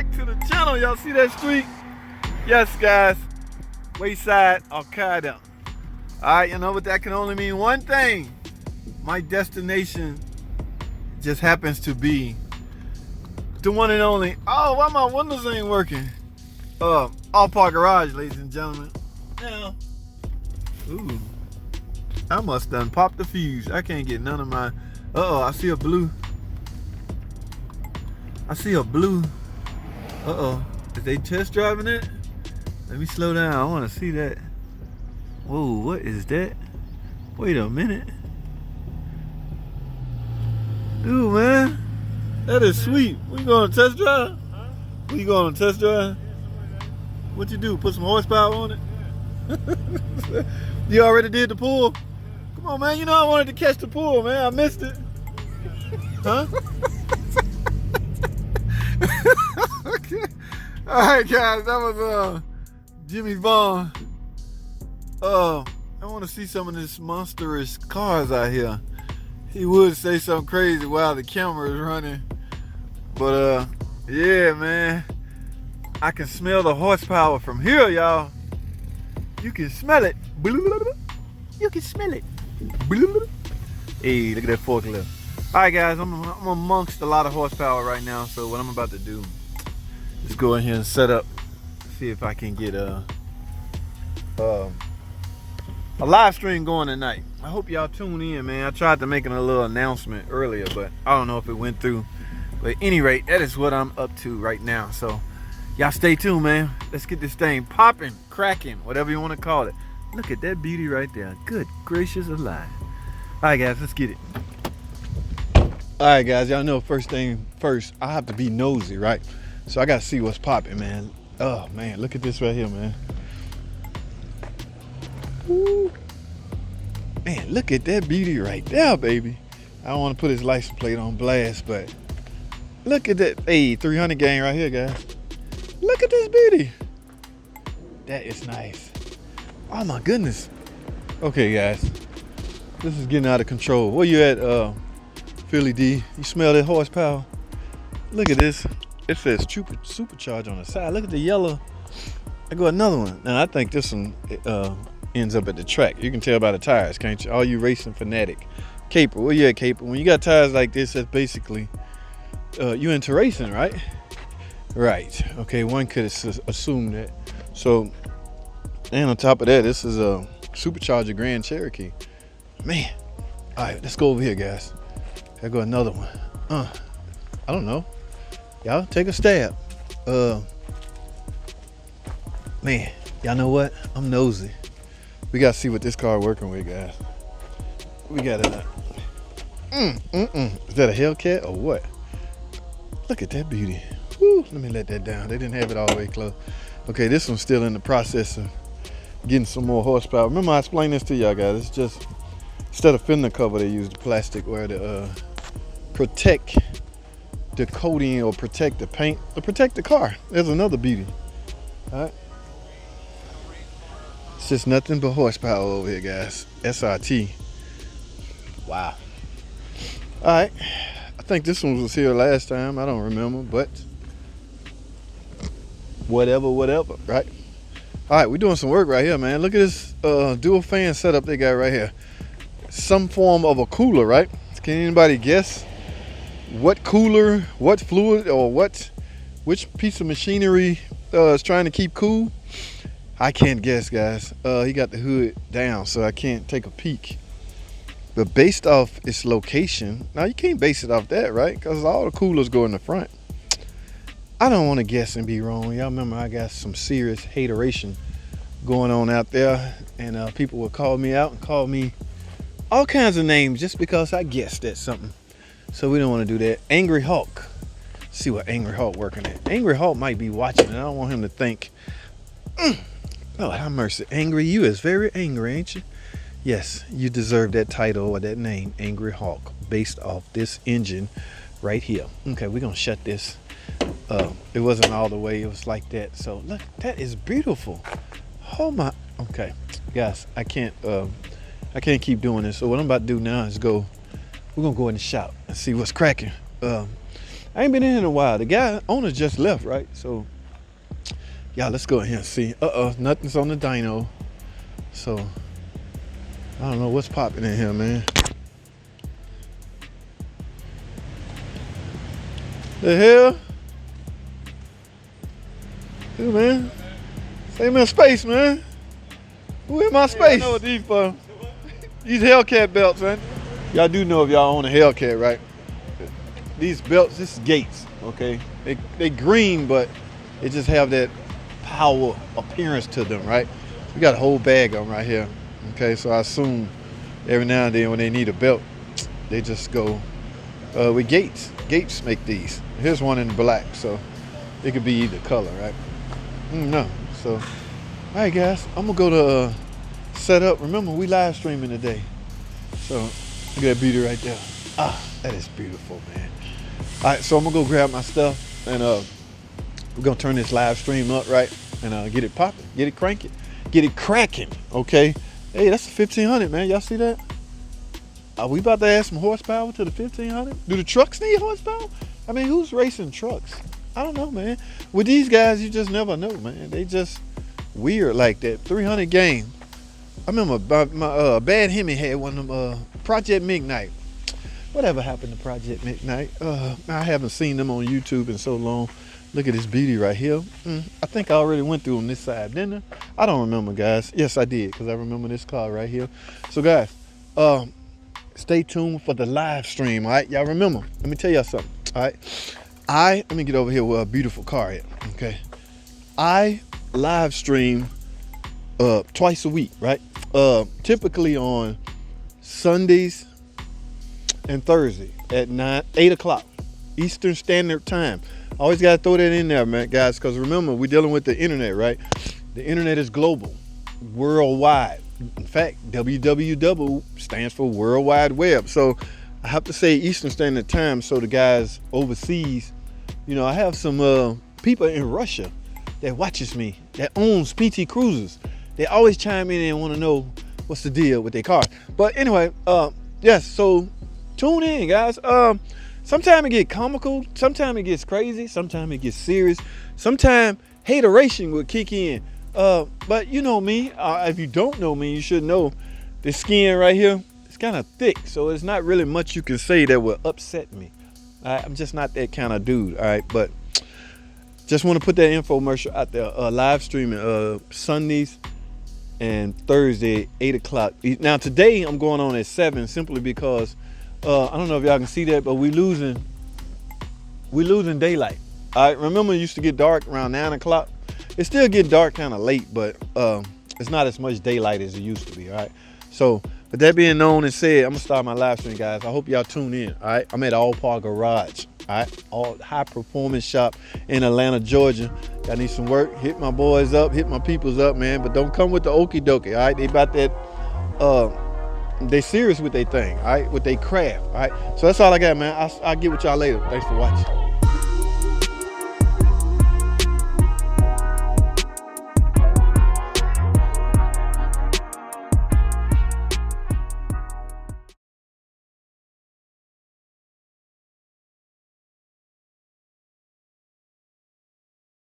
back to the channel. Y'all see that street? Yes, guys. Wayside Al-Qaeda. Alright, you know what? That can only mean one thing. My destination just happens to be the one and only. Oh, why my windows ain't working? Allpar Garage, ladies and gentlemen. Now, ooh, I must done popped the fuse. I can't get none of my. Uh-oh, I see a blue. I see a blue. Uh-oh, is they test driving it? Let me slow down. I want to see that. Whoa, what is that? Wait a minute. Dude, man, that is sweet. We going to test drive? We going to test drive? What you do? Put some horsepower on it? You already did the pull? Come on, man. You know I wanted to catch the pull, man. I missed it. Huh? Okay. All right, guys. That was Jimmy Vaughn. I want to see some of this monstrous cars out here. He would say something crazy while the camera is running. But yeah, man. I can smell the horsepower from here, y'all. You can smell it. You can smell it. Hey, look at that forklift. All right, guys, I'm amongst a lot of horsepower right now. So what I'm about to do is go in here and set up, see if I can get a live stream going tonight. I hope y'all tune in, man. I tried to make a little announcement earlier, but I don't know if it went through. But at any rate, that is what I'm up to right now. So y'all stay tuned, man. Let's get this thing popping, cracking, whatever you want to call it. Look at that beauty right there. Good gracious alive. All right, guys, let's get it. All right, guys, y'all know first thing first, I have to be nosy, right? So I got to see what's popping, man. Oh, man, look at this right here, man. Ooh. Man, look at that beauty right there, baby. I don't want to put his license plate on blast, but look at that. Hey, 300 gang right here, guys. Look at this beauty. That is nice. Oh my goodness. Okay, guys, this is getting out of control. Where you at, Philly D? You smell that horsepower? Look at this. It says supercharge on the side. Look at the yellow. I got another one. Now I think this one ends up at the track. You can tell by the tires, can't you? All you racing fanatic. Caper, where you at, Caper? When you got tires like this, that's basically you into racing, right? Right. Okay, one could assume that. So, and on top of that, this is a supercharger Grand Cherokee. Man. All right, let's go over here, guys. I got another one. I don't know. Y'all take a stab. Man, y'all know what? I'm nosy. We gotta see what this car working with, guys. We got a Is that a Hellcat or what? Look at that beauty. Woo, let me let that down. They didn't have it all the way close. Okay, this one's still in the process of getting some more horsepower. Remember I explained this to y'all guys. It's just, instead of fender cover, they use the plastic where to protect the coating or protect the paint or protect the car. There's another beauty. All right. It's just nothing but horsepower over here, guys. SRT. Wow. All right. I think this one was here last time. I don't remember, but whatever, right? All right, we're doing some work right here, man. Look at this dual fan setup they got right here. Some form of a cooler, right? Can anybody guess what cooler, what fluid, or which piece of machinery is trying to keep cool? I can't guess, guys. He got the hood down, so I can't take a peek. But based off its location, now you can't base it off that, right? Because all the coolers go in the front. I don't want to guess and be wrong. Y'all remember I got some serious hateration going on out there, and people would call me out and call me all kinds of names just because I guessed at something. So we don't want to do that. Angry Hulk. See what Angry Hulk working at. Angry Hulk might be watching, and I don't want him to think, oh, have mercy. Angry, you is very angry, ain't you? Yes, you deserve that title or that name, Angry Hulk, based off this engine right here. Okay, we're gonna shut this. It wasn't all the way, it was like that. So look, that is beautiful. Oh my, okay. Guys, I can't keep doing this. So what I'm about to do now is we're gonna go in the shop and see what's cracking. I ain't been in a while. The guy owner just left, right? So yeah, let's go in here and see. Nothing's on the dyno. So I don't know what's popping in here, man. The hell? Dude, man. Save me a space, man. Who in my space? I know what these for. These Hellcat belts, man. Y'all do know if y'all own a Hellcat, right? These belts, this is Gates, okay? They green, but they just have that power appearance to them, right? We got a whole bag of them right here, okay? So I assume every now and then when they need a belt, they just go with Gates. Gates make these. Here's one in black, so it could be either color, right? No, so, all right, guys, I'm gonna go to set up. Remember, we live streaming today, so look at that beauty right there. Ah, that is beautiful, man. All right, so I'm gonna go grab my stuff, and we're gonna turn this live stream up, right, and get it popping, get it cranking, get it cracking, okay? Hey, that's a 1500, man. Y'all see that? Are we about to add some horsepower to the 1500? Do the trucks need horsepower? I mean, who's racing trucks? I don't know, man. With these guys, you just never know, man. They just weird like that. 300 game. I remember my Bad Hemi had one of them Project Midnight. Whatever happened to Project Midnight? I haven't seen them on YouTube in so long. Look at this beauty right here. I think I already went through on this side, didn't I? I don't remember, guys. Yes, I did, because I remember this car right here. So, guys, stay tuned for the live stream, all right? Y'all remember, let me tell y'all something, all right? Let me get over here where a beautiful car is, okay? I live stream twice a week, right? Typically on Sundays and Thursday at 8 o'clock Eastern Standard Time. Always got to throw that in there, man, guys, because remember, we're dealing with the internet, right? The internet is global, worldwide. In fact, WWW stands for World Wide Web. So I have to say Eastern Standard Time so the guys overseas, you know, I have some people in Russia that watches me, that owns PT Cruisers. They always chime in and want to know what's the deal with their car. But anyway, yes, so tune in, guys. Sometimes it gets comical, sometimes it gets crazy, sometimes it gets serious, sometimes hateration will kick in. But you know me, if you don't know me, you should know the skin right here, it's kind of thick, so it's not really much you can say that will upset me. All right, I'm just not that kind of dude, all right? But just want to put that infomercial out there, live streaming Sundays and Thursday, 8 o'clock. Now today I'm going on at 7 simply because, I don't know if y'all can see that, but we losing daylight. All right, remember it used to get dark around 9 o'clock? It still get dark kind of late, but it's not as much daylight as it used to be, all right? So with that being known and said, I'm gonna start my live stream, guys. I hope y'all tune in, all right? I'm at Allpar Garage, all right? All high performance shop in Atlanta, Georgia. Y'all need some work, hit my boys up, hit my peoples up, man, but don't come with the okie dokie, all right? They about that, they serious with their thing, all right? With their craft, all right? So that's all I got, man. I'll get with y'all later. Thanks for watching.